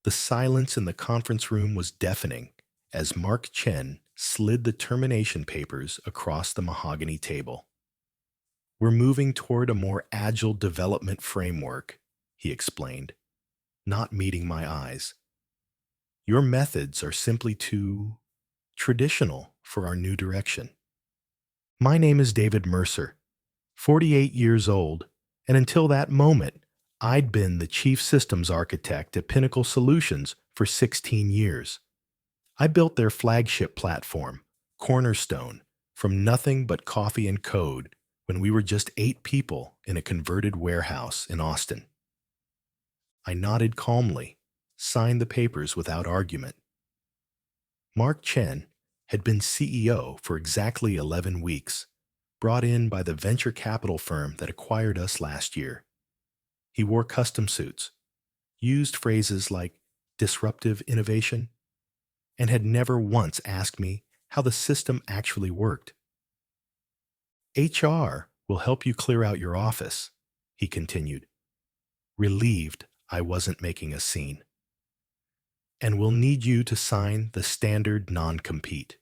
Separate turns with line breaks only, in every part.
The silence in the conference room was deafening as Mark Chen slid the termination papers across the mahogany table. "We're moving toward a more agile development framework," he explained, not meeting my eyes. "Your methods are simply too traditional for our new direction." My name is David Mercer, 48 years old, and until that moment, I'd been the chief systems architect at Pinnacle Solutions for 16 years. I built their flagship platform, Cornerstone, from nothing but coffee and code when we were just 8 people in a converted warehouse in Austin. I nodded calmly, signed the papers without argument. Mark Chen had been CEO for exactly 11 weeks, brought in by the venture capital firm that acquired us last year. He wore custom suits, used phrases like disruptive innovation, and had never once asked me how the system actually worked. "HR will help you clear out your office," he continued, relieved I wasn't making a scene. "And we'll need you to sign the standard non-compete."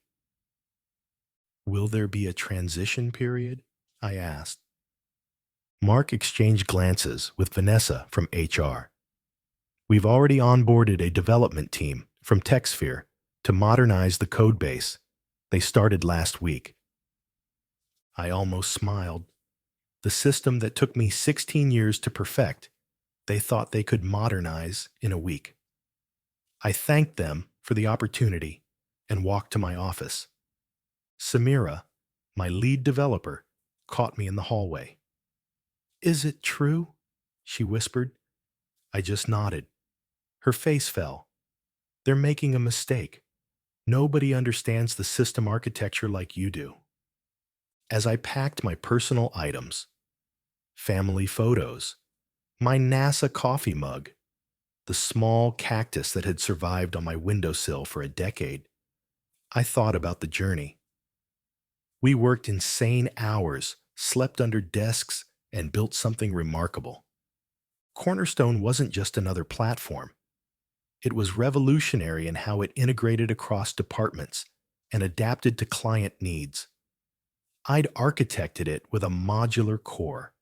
"Will there be a transition period?" I asked. Mark exchanged glances with Vanessa from HR. "We've already onboarded a development team from TechSphere to modernize the code base. They started last week." I almost smiled. The system that took me 16 years to perfect, they thought they could modernize in a week. I thanked them for the opportunity and walked to my office. Samira, my lead developer, caught me in the hallway. "Is it true?" she whispered. I just nodded. Her face fell. "They're making a mistake. Nobody understands the system architecture like you do." As I packed my personal items, family photos, my NASA coffee mug, the small cactus that had survived on my windowsill for a decade, I thought about the journey. We worked insane hours, slept under desks, and built something remarkable. Cornerstone wasn't just another platform. It was revolutionary in how it integrated across departments and adapted to client needs. I'd architected it with a modular core,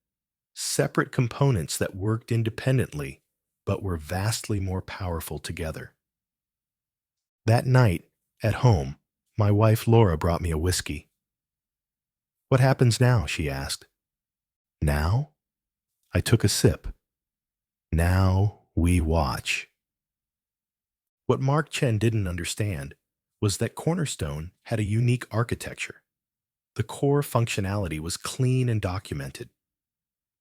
separate components that worked independently but were vastly more powerful together. That night, at home, my wife Laura brought me a whiskey. "What happens now?" she asked. "Now?" I took a sip. "Now we watch." What Mark Chen didn't understand was that Cornerstone had a unique architecture. The core functionality was clean and documented,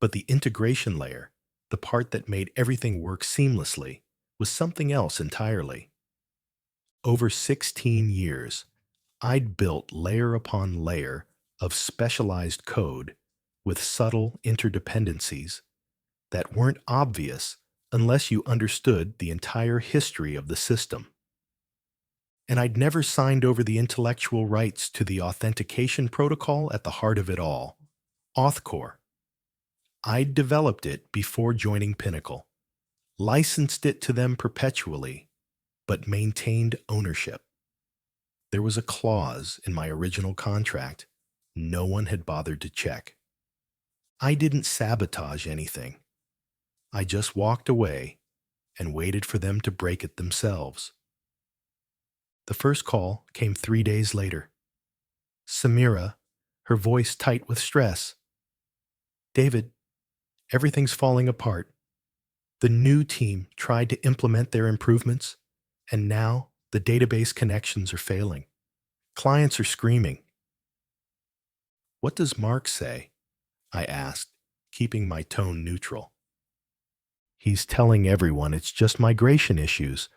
but the integration layer, the part that made everything work seamlessly, was something else entirely. Over 16 years, I'd built layer upon layer of specialized code with subtle interdependencies that weren't obvious unless you understood the entire history of the system. And I'd never signed over the intellectual rights to the authentication protocol at the heart of it all, Authcore. I'd developed it before joining Pinnacle, licensed it to them perpetually, but maintained ownership. There was a clause in my original contract no one had bothered to check. I didn't sabotage anything. I just walked away and waited for them to break it themselves. The first call came 3 days later. Samira, her voice tight with stress. "David, everything's falling apart. The new team tried to implement their improvements, and now the database connections are failing. Clients are screaming." "What does Mark say?" I asked, keeping my tone neutral. "He's telling everyone it's just migration issues.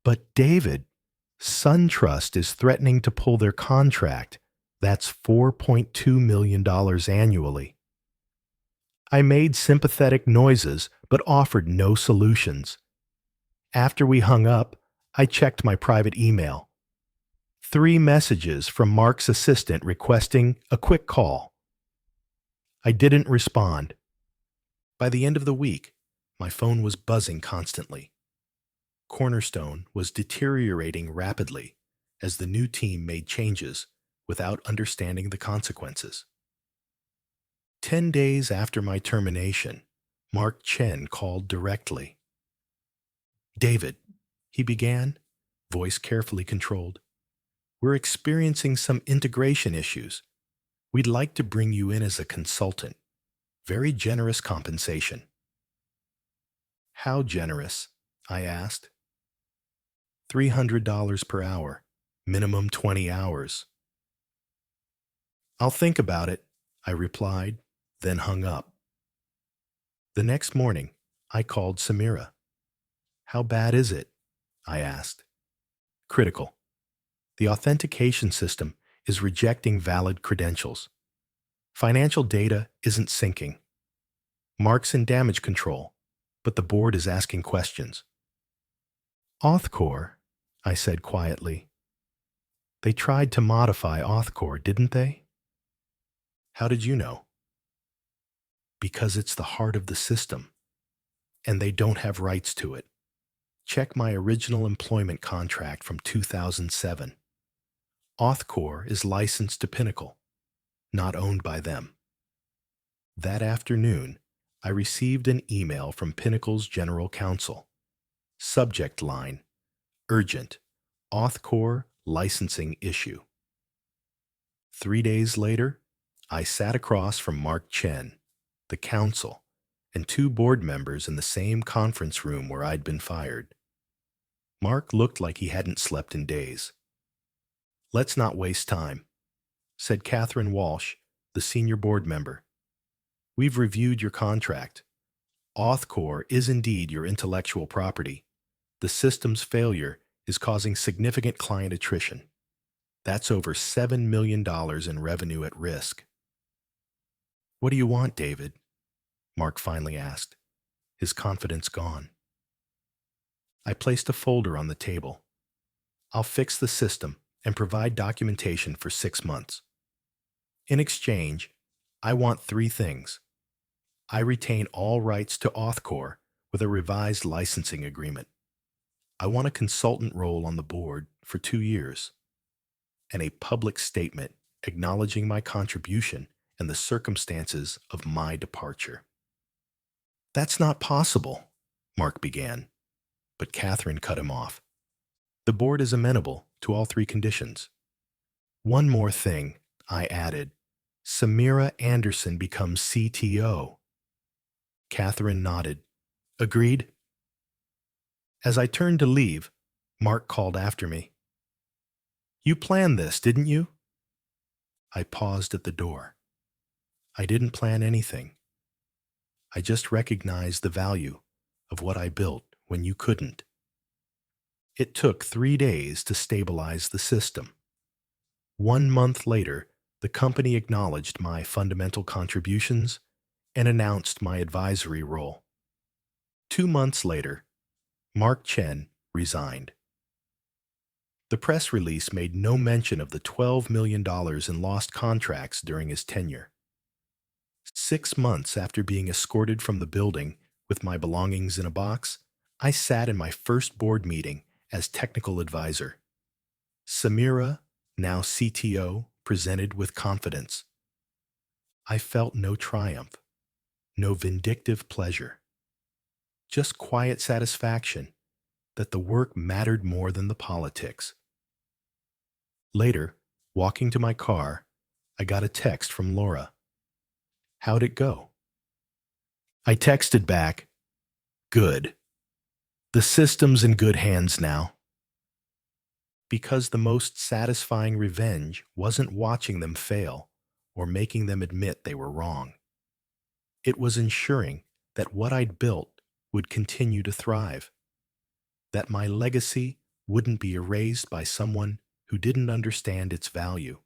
But David, SunTrust is threatening to pull their contract. That's $4.2 million annually." I made sympathetic noises but offered no solutions. After we hung up, I checked my private email. 3 messages from Mark's assistant requesting a quick call. I didn't respond. By the end of the week, my phone was buzzing constantly. Cornerstone was deteriorating rapidly as the new team made changes without understanding the consequences. 10 days after my termination, Mark Chen called directly. "David," he began, voice carefully controlled, "we're experiencing some integration issues. We'd like to bring you in as a consultant. Very generous compensation." "How generous?" I asked. $300 per hour, minimum 20 hours. "I'll think about it," I replied, then hung up. The next morning, I called Samira. "How bad is it?" I asked. "Critical. The authentication system is rejecting valid credentials. Financial data isn't syncing. Mark's in damage control, but the board is asking questions." "Authcore," I said quietly. "They tried to modify Authcore, didn't they?" "How did you know?" "Because it's the heart of the system, and they don't have rights to it. Check my original employment contract from 2007. Authcore is licensed to Pinnacle, not owned by them." That afternoon, I received an email from Pinnacle's general counsel. Subject line: Urgent. Authcore licensing issue. 3 days later, I sat across from Mark Chen, the counsel, and two board members in the same conference room where I'd been fired. Mark looked like he hadn't slept in days. "Let's not waste time," said Catherine Walsh, the senior board member. "We've reviewed your contract. Authcore is indeed your intellectual property. The system's failure is causing significant client attrition. That's over $7 million in revenue at risk." "What do you want, David?" Mark finally asked, his confidence gone. I placed a folder on the table. "I'll fix the system and provide documentation for 6 months. In exchange, I want 3 things. I retain all rights to Authcore with a revised licensing agreement. I want a consultant role on the board for 2 years. And a public statement acknowledging my contribution and the circumstances of my departure." "That's not possible," Mark began, but Catherine cut him off. "The board is amenable to all 3 conditions. One more thing," I added. "Samira Anderson becomes CTO." Catherine nodded. "Agreed." As I turned to leave, Mark called after me. "You planned this, didn't you?" I paused at the door. I didn't plan anything. I just recognized the value of what I built when you couldn't. It took 3 days to stabilize the system. 1 month later, the company acknowledged my fundamental contributions and announced my advisory role. 2 months later, Mark Chen resigned. The press release made no mention of the $12 million in lost contracts during his tenure. 6 months after being escorted from the building with my belongings in a box, I sat in my first board meeting as technical advisor. Samira, now CTO, presented with confidence. I felt no triumph, no vindictive pleasure, just quiet satisfaction that the work mattered more than the politics. Later, walking to my car, I got a text from Laura. "How'd it go?" I texted back, "Good. The system's in good hands now." Because the most satisfying revenge wasn't watching them fail or making them admit they were wrong. It was ensuring that what I'd built would continue to thrive, that my legacy wouldn't be erased by someone who didn't understand its value.